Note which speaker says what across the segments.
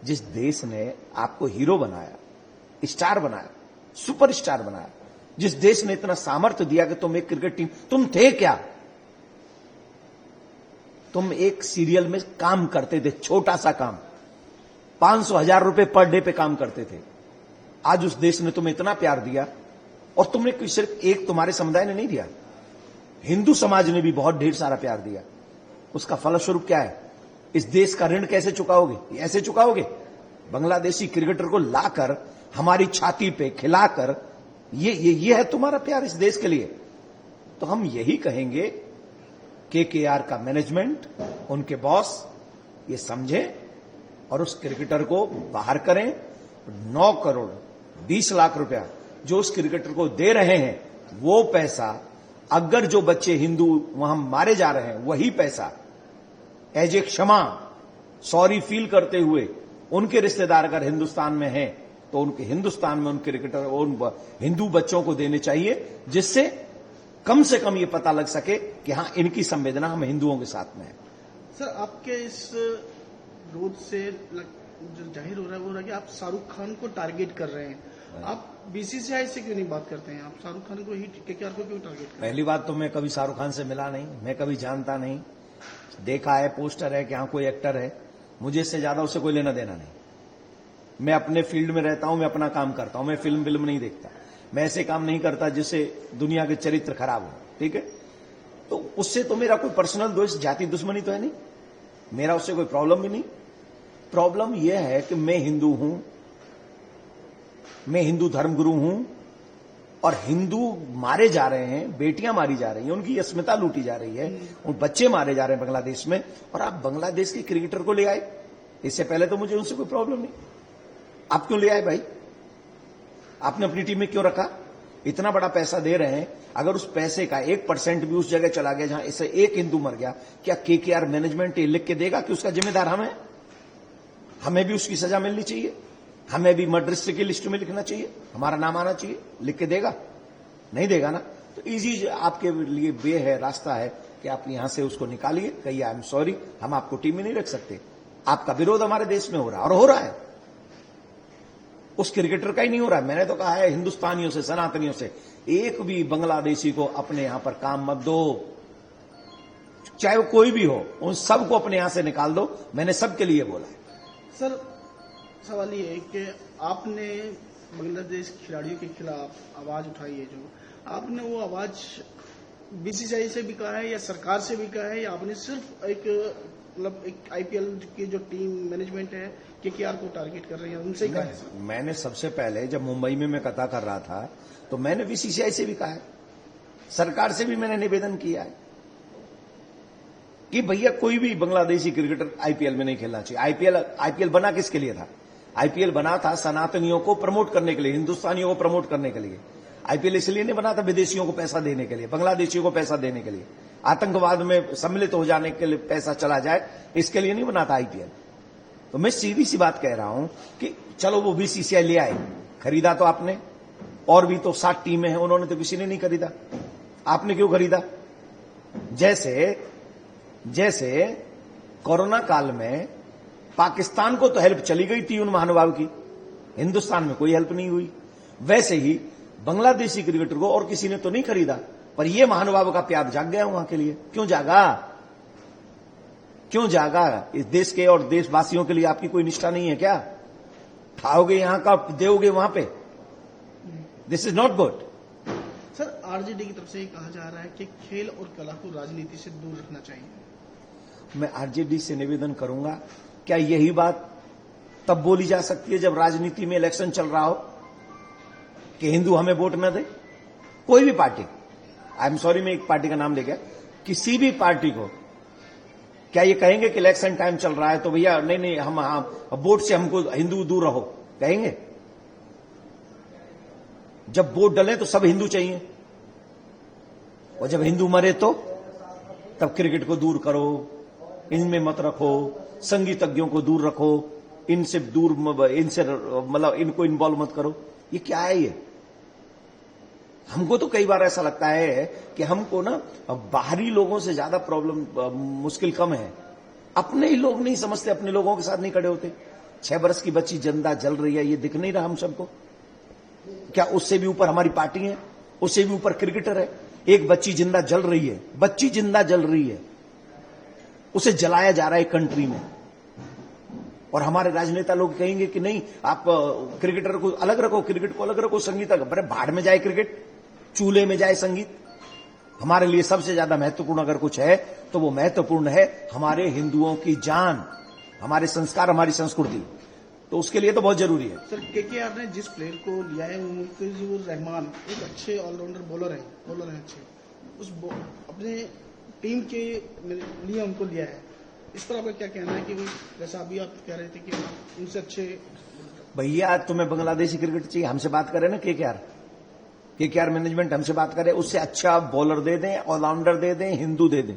Speaker 1: जिस देश ने आपको हीरो बनाया, स्टार बनाया, सुपरस्टार बनाया, जिस देश ने इतना सामर्थ्य दिया कि तुम एक क्रिकेट टीम, तुम थे क्या? तुम एक सीरियल में काम करते थे, छोटा सा काम, 500,000 रुपए पर डे पे काम करते थे। आज उस देश ने तुम्हें इतना प्यार दिया, और तुमने सिर्फ एक तुम्हारे समुदाय ने नहीं दिया, हिंदू समाज ने भी बहुत ढेर सारा प्यार दिया। उसका फलस्वरूप क्या है? इस देश का ऋण कैसे चुकाओगे? ऐसे चुकाओगे? बांग्लादेशी क्रिकेटर को लाकर हमारी छाती पे खिलाकर, ये है तुम्हारा प्यार इस देश के लिए? तो हम यही कहेंगे, केकेआर का मैनेजमेंट, उनके बॉस ये समझे और उस क्रिकेटर को बाहर करें। 9 करोड़ 20 लाख रुपया जो उस क्रिकेटर को दे रहे हैं, वो पैसा अगर जो बच्चे हिंदू वहां मारे जा रहे हैं, वही पैसा एज ए क्षमा, सॉरी फील करते हुए उनके रिश्तेदार अगर हिंदुस्तान में हैं, तो उनके हिंदुस्तान में उन क्रिकेटर, उन हिंदू बच्चों को देने चाहिए, जिससे कम से कम ये पता लग सके कि हां, इनकी संवेदना हम हिंदुओं के साथ में है।
Speaker 2: सर, आपके इस विरोध से जो जाहिर हो रहा है वो रहा कि आप शाहरुख खान को टारगेट कर रहे हैं। आप बीसीसीआई से क्यों नहीं बात करते हैं? आप शाहरुख खान को ही, केकेआर को क्यों टारगेट करते हैं?
Speaker 1: पहली बात तो मैं कभी शाहरुख खान से मिला नहीं, मैं कभी जानता नहीं, देखा है, पोस्टर है कि हाँ कोई एक्टर है, मुझे इससे ज्यादा उससे कोई लेना देना नहीं। मैं अपने फील्ड में रहता हूं, मैं अपना काम करता हूं, मैं फिल्म नहीं देखता, मैं ऐसे काम नहीं करता जिससे दुनिया के चरित्र खराब हो, ठीक है? तो उससे तो मेरा कोई पर्सनल द्वेष, जाति दुश्मनी तो है नहीं, मेरा उससे कोई प्रॉब्लम भी नहीं। प्रॉब्लम यह है कि मैं हिंदू हूं, मैं हिंदू धर्मगुरु हूं, और हिंदू मारे जा रहे हैं, बेटियां मारी जा रही हैं, उनकी अस्मिता लूटी जा रही है, उन बच्चे मारे जा रहे हैं बांग्लादेश में, और आप बांग्लादेश के क्रिकेटर को ले आए। इससे पहले तो मुझे उनसे कोई प्रॉब्लम नहीं, आप क्यों ले आए भाई? आपने अपनी टीम में क्यों रखा? इतना बड़ा पैसा दे रहे हैं, अगर उस पैसे का 1% भी उस जगह चला गया जहां इससे एक हिंदू मर गया, क्या केकेआर मैनेजमेंट ये लिख के देगा कि उसका जिम्मेदार हम है? हमें भी उसकी सजा मिलनी चाहिए, हमें भी मर्डरिस्ट की लिस्ट में लिखना चाहिए, हमारा नाम आना चाहिए, लिख के देगा? नहीं देगा ना। तो इजी आपके लिए वे है, रास्ता है कि आप यहां से उसको निकालिए, कहिए आई एम सॉरी, हम आपको टीम में नहीं रख सकते। आपका विरोध हमारे देश में हो रहा है, और हो रहा है, उस क्रिकेटर का ही नहीं हो रहा है। मैंने तो कहा है हिंदुस्तानियों से, सनातनियों से, एक भी बांग्लादेशी को अपने यहां पर काम मत दो, चाहे वो कोई भी हो, उन सबको अपने यहां से निकाल दो। मैंने सबके लिए बोला है।
Speaker 2: सर, सवाल ये है कि आपने बांग्लादेश खिलाड़ियों के खिलाफ आवाज उठाई है, जो आपने वो आवाज बीसीसीआई से भी कहा है या सरकार से भी कहा है, या आपने सिर्फ एक आईपीएल की जो टीम मैनेजमेंट है केकेआर को टारगेट कर रही है, उनसे ही कहा है?
Speaker 1: मैंने सबसे पहले जब मुंबई में मैं कथा कर रहा था, तो मैंने बीसीसीआई से भी कहा है, सरकार से भी मैंने निवेदन किया है कि भैया कोई भी बांग्लादेशी क्रिकेटर आईपीएल में नहीं खेलना चाहिए। आईपीएल बना किसके लिए था? आईपीएल बना था सनातनियों को प्रमोट करने के लिए, हिंदुस्तानियों को प्रमोट करने के लिए। आईपीएल इसलिए नहीं बना था विदेशियों को पैसा देने के लिए, बांग्लादेशियों को पैसा देने के लिए, आतंकवाद में सम्मिलित हो जाने के लिए पैसा चला जाए, इसके लिए नहीं बना था आईपीएल। तो मैं सीधी सी बात कह रहा हूं कि चलो वो बीसीसीआई ले आए, खरीदा तो आपने, और भी तो 7 टीमें हैं, उन्होंने तो किसी ने नहीं खरीदा, आपने क्यों खरीदा? जैसे कोरोना काल में पाकिस्तान को तो हेल्प चली गई थी उन महानुभाव की, हिंदुस्तान में कोई हेल्प नहीं हुई। वैसे ही बांग्लादेशी क्रिकेटर को और किसी ने तो नहीं खरीदा, पर ये महानुभाव का प्यार जाग गया वहां के लिए। क्यों जागा? क्यों जागा? इस देश के और देशवासियों के लिए आपकी कोई निष्ठा नहीं है क्या? खाओगे यहां का, देओगे वहां पे? This is not good.
Speaker 2: Sir, RJD की तरफ से कहा जा रहा है कि खेल और कला को राजनीति से दूर रखना चाहिए।
Speaker 1: मैं आरजेडी से निवेदन करूंगा, क्या यही बात तब बोली जा सकती है जब राजनीति में इलेक्शन चल रहा हो कि हिंदू हमें वोट न दे? कोई भी पार्टी, आई एम सॉरी मैं एक पार्टी का नाम ले गया, किसी भी पार्टी को क्या ये कहेंगे कि इलेक्शन टाइम चल रहा है तो भैया नहीं हम वोट से हमको हिंदू दूर रहो, कहेंगे? जब वोट डले तो सब हिंदू चाहिए, और जब हिंदू मरे तो तब क्रिकेट को दूर करो, इनमें मत रखो, संगीतज्ञों को दूर रखो, इनसे दूर, इनसे मतलब इनको इन्वॉल्व मत करो। ये क्या है? ये हमको तो कई बार ऐसा लगता है कि हमको ना बाहरी लोगों से ज्यादा प्रॉब्लम, मुश्किल कम है, अपने ही लोग नहीं समझते, अपने लोगों के साथ नहीं खड़े होते। 6 वर्ष की बच्ची जिंदा जल रही है, ये दिख नहीं रहा हम सबको? क्या उससे भी ऊपर हमारी पार्टी है? उससे भी ऊपर क्रिकेटर है? एक बच्ची जिंदा जल रही है, बच्ची जिंदा जल रही है, उसे जलाया जा रहा है कंट्री में, और हमारे राजनेता लोग कहेंगे कि नहीं, आप क्रिकेटर को अलग रखो, क्रिकेट को अलग रखो, संगीत अलग। अरे भाड़ में जाए क्रिकेट, चूल्हे में जाए संगीत। हमारे लिए सबसे ज्यादा महत्वपूर्ण अगर कुछ है तो वो महत्वपूर्ण है हमारे हिंदुओं की जान, हमारे संस्कार, हमारी संस्कृति। तो उसके लिए तो बहुत जरूरी है।
Speaker 2: सर, केकेआर ने जिस प्लेयर को लिया है, मुस्तफिजुर रहमान एक अच्छे ऑलराउंडर बॉलर हैं अच्छे, अपने टीम के लिए उनको लिया है। इस पर आपका क्या कहना है कि जैसा अभी आप कह रहे थे कि उनसे अच्छे?
Speaker 1: भैया तुम्हें बांग्लादेशी क्रिकेट चाहिए, हमसे बात करें ना, केकेआर मैनेजमेंट हमसे बात करे, उससे अच्छा बॉलर दे दें, ऑलराउंडर दे दें, हिंदू दे दें,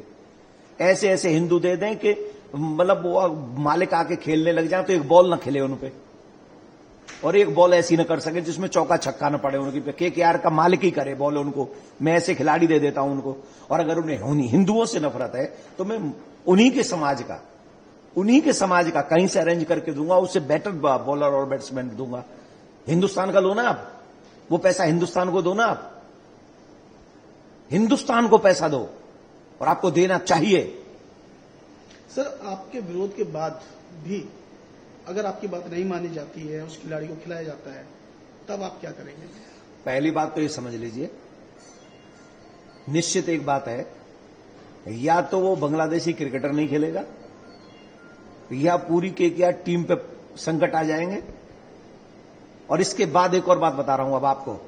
Speaker 1: ऐसे ऐसे हिंदू दे दें कि मतलब वो मालिक आके खेलने लग जाए तो एक बॉल ना खेले उन पे, और एक बॉल ऐसी ना कर सके जिसमें चौका छक्का ना पड़े उनकी पे। केकेआर का मालिक ही करे बॉल उनको, मैं ऐसे खिलाड़ी दे देता हूं उनको। और अगर उन्हें हिंदुओं से नफरत है तो मैं उन्हीं के समाज का कहीं से अरेंज करके दूंगा, उससे बेटर बॉलर और बैट्समैन दूंगा। हिंदुस्तान का लो ना आप, वो पैसा हिंदुस्तान को दो ना, आप हिंदुस्तान को पैसा दो, और आपको देना चाहिए।
Speaker 2: सर, आपके विरोध के बाद भी अगर आपकी बात नहीं मानी जाती है, उस खिलाड़ी को खिलाया जाता है, तब आप क्या करेंगे?
Speaker 1: पहली बात तो ये समझ लीजिए, निश्चित एक बात है, या तो वो बांग्लादेशी क्रिकेटर नहीं खेलेगा, या पूरी केकेआर टीम पे संकट आ जाएंगे। और इसके बाद एक और बात बता रहा हूं अब आपको,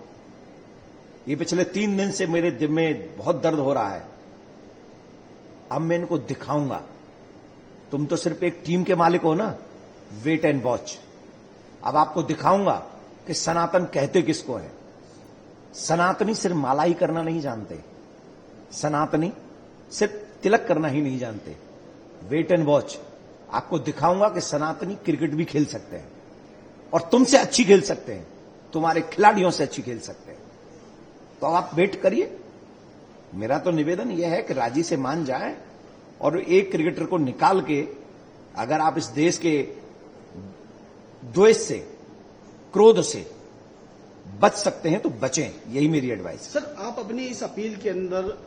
Speaker 1: ये पिछले 3 दिन से मेरे दिल में बहुत दर्द हो रहा है। अब मैं इनको दिखाऊंगा, तुम तो सिर्फ एक टीम के मालिक हो ना, वेट एंड वॉच। अब आपको दिखाऊंगा कि सनातन कहते किसको है। सनातनी सिर्फ माला ही करना नहीं जानते, सनातनी सिर्फ तिलक करना ही नहीं जानते। वेट एंड वॉच, आपको दिखाऊंगा कि सनातनी क्रिकेट भी खेल सकते हैं, और तुमसे अच्छी खेल सकते हैं, तुम्हारे खिलाड़ियों से अच्छी खेल सकते हैं। तो आप वेट करिए। मेरा तो निवेदन यह है कि राजी से मान जाए, और एक क्रिकेटर को निकाल के अगर आप इस देश के द्वेष से, क्रोध से बच सकते हैं तो बचें, यही मेरी एडवाइस।
Speaker 2: सर, आप अपनी इस अपील के अंदर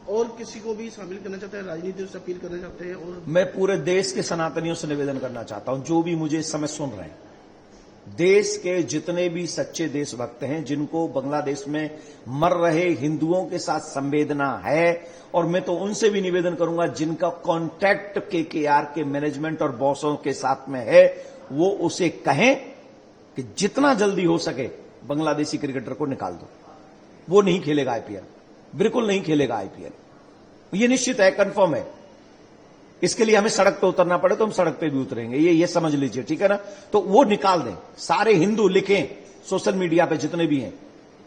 Speaker 2: और किसी को भी शामिल करना चाहते हैं, राजनीति से अपील करना चाहते हैं? और
Speaker 1: मैं पूरे देश के सनातनियों से निवेदन करना चाहता हूं, जो भी मुझे इस समय सुन रहे हैं, देश के जितने भी सच्चे देशभक्त हैं, जिनको बांग्लादेश में मर रहे हिंदुओं के साथ संवेदना है, और मैं तो उनसे भी निवेदन करूंगा जिनका कॉन्टैक्ट केकेआर के मैनेजमेंट और बॉसों के साथ में है, वो उसे कहें कि जितना जल्दी हो सके बांग्लादेशी क्रिकेटर को निकाल दो। वो नहीं खेलेगा आईपीएल, बिल्कुल नहीं खेलेगा आईपीएल, ये निश्चित है, कंफर्म है। इसके लिए हमें सड़क पे उतरना पड़े तो हम सड़क पे भी उतरेंगे, ये समझ लीजिए, ठीक है ना। तो वो निकाल दें, सारे हिंदू लिखें सोशल मीडिया पे, जितने भी हैं,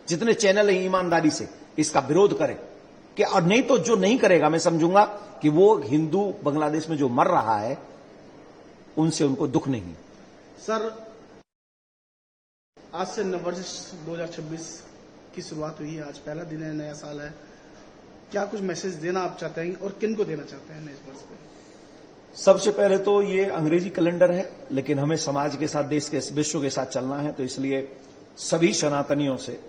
Speaker 1: जितने चैनल हैं, ईमानदारी से इसका विरोध करें। कि और नहीं तो जो नहीं करेगा, मैं समझूंगा कि वो हिंदू बांग्लादेश में जो मर रहा है उनसे उनको दुख नहीं।
Speaker 2: सर, आज से नववर्ष 2026 की शुरुआत हुई है, आज पहला दिन है, नया साल है, क्या कुछ मैसेज देना आप चाहते हैं और किन को देना चाहते हैं नए वर्ष पे?
Speaker 1: सबसे पहले तो ये अंग्रेजी कैलेंडर है, लेकिन हमें समाज के साथ, देश के, विश्व के साथ चलना है, तो इसलिए सभी सनातनियों से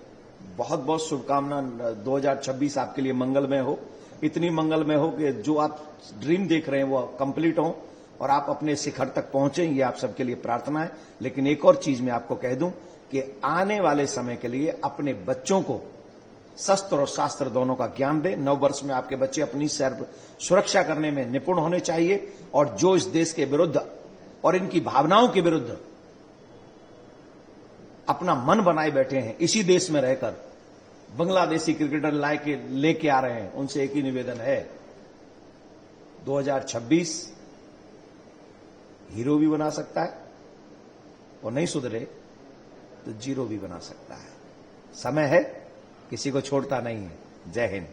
Speaker 1: बहुत बहुत शुभकामना। 2026 आपके लिए मंगलमय हो, इतनी मंगलमय हो कि जो आप ड्रीम देख रहे हैं वो कंप्लीट हो और आप अपने शिखर तक पहुंचे, ये आप सबके लिए प्रार्थना है। लेकिन एक और चीज मैं आपको कह दूं कि आने वाले समय के लिए अपने बच्चों को शस्त्र और शास्त्र दोनों का ज्ञान दें। 9 वर्ष में आपके बच्चे अपनी सर्व सुरक्षा करने में निपुण होने चाहिए, और जो इस देश के विरुद्ध और इनकी भावनाओं के विरुद्ध अपना मन बनाए बैठे हैं, इसी देश में रहकर बांग्लादेशी क्रिकेटर लेके आ रहे हैं, उनसे एक ही निवेदन है, 2026 हीरो भी बना सकता है, और नहीं सुधरे तो जीरो भी बना सकता है। समय है, किसी को छोड़ता नहीं है। जय हिंद।